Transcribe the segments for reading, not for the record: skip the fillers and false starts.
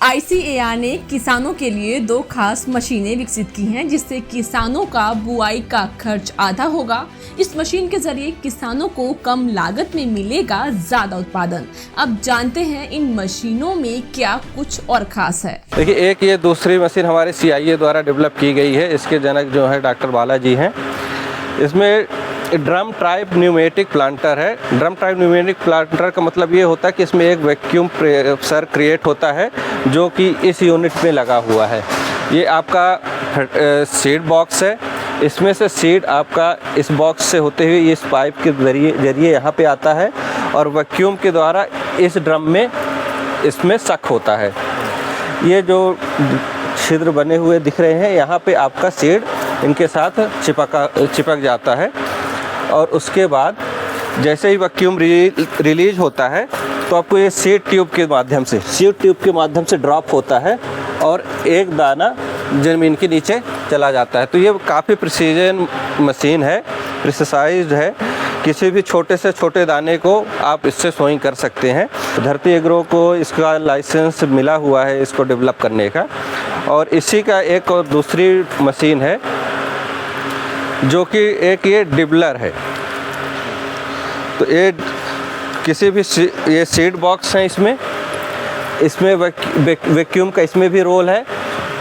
ICAR ने किसानों के लिए 2 खास मशीनें विकसित की हैं, जिससे किसानों का बुआई का खर्च आधा होगा। इस मशीन के जरिए किसानों को कम लागत में मिलेगा ज्यादा उत्पादन। अब जानते हैं इन मशीनों में क्या कुछ और खास है। देखिए, एक ये दूसरी मशीन हमारे CIA द्वारा डेवलप की गई है। इसके जनक जो है डॉक्टर बालाजी हैं। इसमें ड्रम टाइप न्यूमेटिक प्लांटर है। ड्रम टाइप न्यूमेटिक प्लांटर का मतलब ये होता है कि इसमें एक वैक्यूम प्रेशर क्रिएट होता है जो कि इस यूनिट में लगा हुआ है। ये आपका सीड बॉक्स है। इसमें से सीड आपका इस बॉक्स से होते हुए इस पाइप के जरिए यहाँ पे आता है और वैक्यूम के द्वारा इस ड्रम में इसमें सक होता है। ये जो छिद्र बने हुए दिख रहे हैं, यहाँ पे आपका सीड इनके साथ चिपक जाता है और उसके बाद जैसे ही वैक्यूम रिलीज होता है तो आपको ये सीड ट्यूब के माध्यम से ड्रॉप होता है और एक दाना ज़मीन के नीचे चला जाता है। तो ये काफ़ी प्रिसीजन मशीन है, प्रिसाइज्ड है। किसी भी छोटे से छोटे दाने को आप इससे सोइंग कर सकते हैं। धरती एग्रो को इसका लाइसेंस मिला हुआ है इसको डेवलप करने का। और इसी का एक और दूसरी मशीन है जो कि एक ये डिबलर है। तो ये किसी भी ये सीड बॉक्स है, इसमें वैक्यूम का इसमें भी रोल है।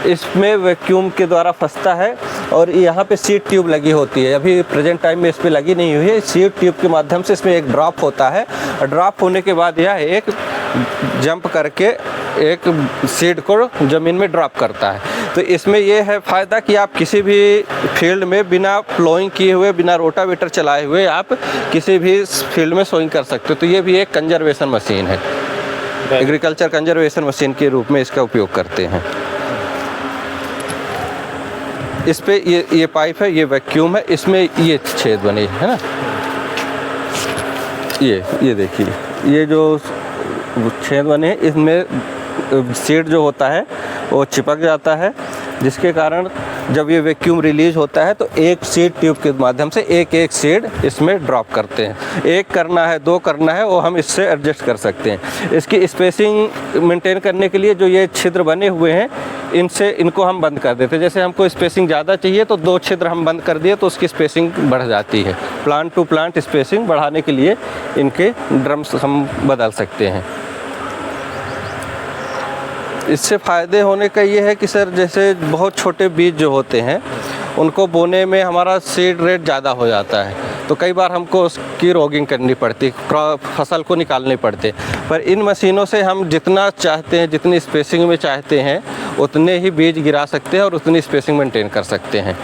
इसमें वैक्यूम के द्वारा फंसता है और यहाँ पे सीड ट्यूब लगी होती है। अभी प्रेजेंट टाइम में इस पर लगी नहीं हुई है। सीड ट्यूब के माध्यम से इसमें एक ड्रॉप होता है और ड्रॉप होने के बाद यह एक जंप करके एक सीड को ज़मीन में ड्रॉप करता है। तो इसमें यह है फ़ायदा कि आप किसी भी फील्ड में बिना प्लोइंग किए हुए, बिना रोटावेटर चलाए हुए आप किसी भी फील्ड में सोइंग कर सकते हो। तो ये भी एक कंजर्वेशन मशीन है। एग्रीकल्चर कंजर्वेशन मशीन के रूप में इसका उपयोग करते हैं। इस पे ये पाइप है, ये वैक्यूम है, इसमें ये छेद बने है ना। ये देखिए, ये जो छेद बने हैं इसमें सीड जो होता है वो चिपक जाता है, जिसके कारण जब ये वैक्यूम रिलीज होता है तो एक सीड ट्यूब के माध्यम से एक सीड इसमें ड्रॉप करते हैं। एक करना है, 2 करना है, वो हम इससे एडजस्ट कर सकते हैं। इसकी स्पेसिंग मेंटेन करने के लिए जो ये छिद्र बने हुए हैं इनको हम बंद कर देते हैं। जैसे हमको स्पेसिंग ज़्यादा चाहिए तो 2 छिद्र हम बंद कर दिए तो उसकी स्पेसिंग बढ़ जाती है। प्लांट टू प्लांट स्पेसिंग बढ़ाने के लिए इनके ड्रम्स हम बदल सकते हैं। इससे फ़ायदे होने का ये है कि सर, जैसे बहुत छोटे बीज जो होते हैं उनको बोने में हमारा सीड रेट ज़्यादा हो जाता है, तो कई बार हमको उसकी रोगिंग करनी पड़ती, फसल को निकालने पड़ते। पर इन मशीनों से हम जितना चाहते हैं, जितनी स्पेसिंग में चाहते हैं उतने ही बीज गिरा सकते हैं और उतनी स्पेसिंग मेंटेन कर सकते हैं।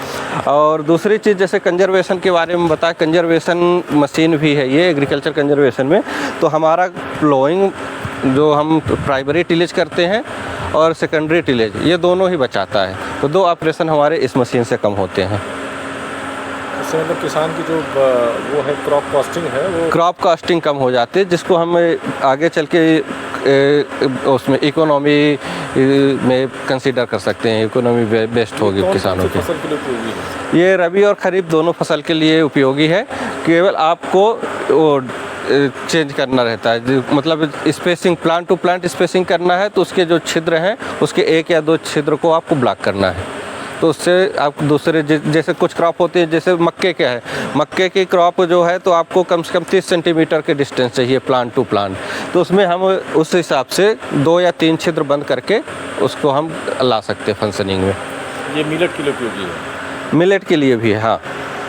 और दूसरी चीज़, जैसे कंजर्वेशन के बारे में बताया, कंजर्वेशन मशीन भी है ये एग्रीकल्चर कंजर्वेशन में। तो हमारा प्लोइंग जो हम प्राइमरी टिलेज करते हैं और सेकेंडरी टिलेज, ये दोनों ही बचाता है। तो 2 ऑपरेशन हमारे इस मशीन से कम होते हैं। इससे मतलब किसान की जो वो है क्रॉप कॉस्टिंग है, वो क्रॉप कॉस्टिंग कम हो जाती है, जिसको हम आगे चल के उसमें इकोनॉमी में कंसीडर कर सकते हैं। इकोनॉमी बेस्ट होगी किसानों की। फसल के लिए उपयोगी है ये रबी और खरीफ दोनों फसल के लिए उपयोगी है। केवल आपको वो चेंज करना रहता है, मतलब spacing, plant to plant spacing करना है तो उसके जो छिद्र हैं उसके 1 या 2 छिद्र को आपको ब्लॉक करना है। तो उससे आप दूसरे जैसे कुछ क्रॉप होते हैं, जैसे मक्के के है, मक्के की क्रॉप जो है तो आपको कम से कम 30 सेंटीमीटर के डिस्टेंस चाहिए प्लांट टू प्लांट। तो उसमें हम उस हिसाब से 2 या 3 छिद्र बंद करके उसको हम ला सकते हैं फंक्शनिंग में। ये मिलेट के लिए उपयोगी है? मिलेट के लिए भी है, हाँ।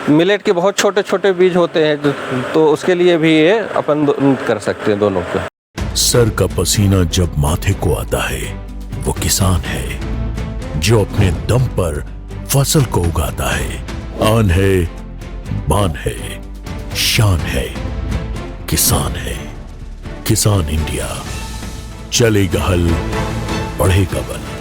मिलेट के बहुत छोटे छोटे बीज होते हैं तो उसके लिए भी ये अपन कर सकते हैं दोनों को। सर का पसीना जब माथे को आता है वो किसान है जो अपने दम पर फसल को उगाता है। आन है, बान है, शान है, किसान है। किसान इंडिया, चलेगा हल, बढ़ेगा बल।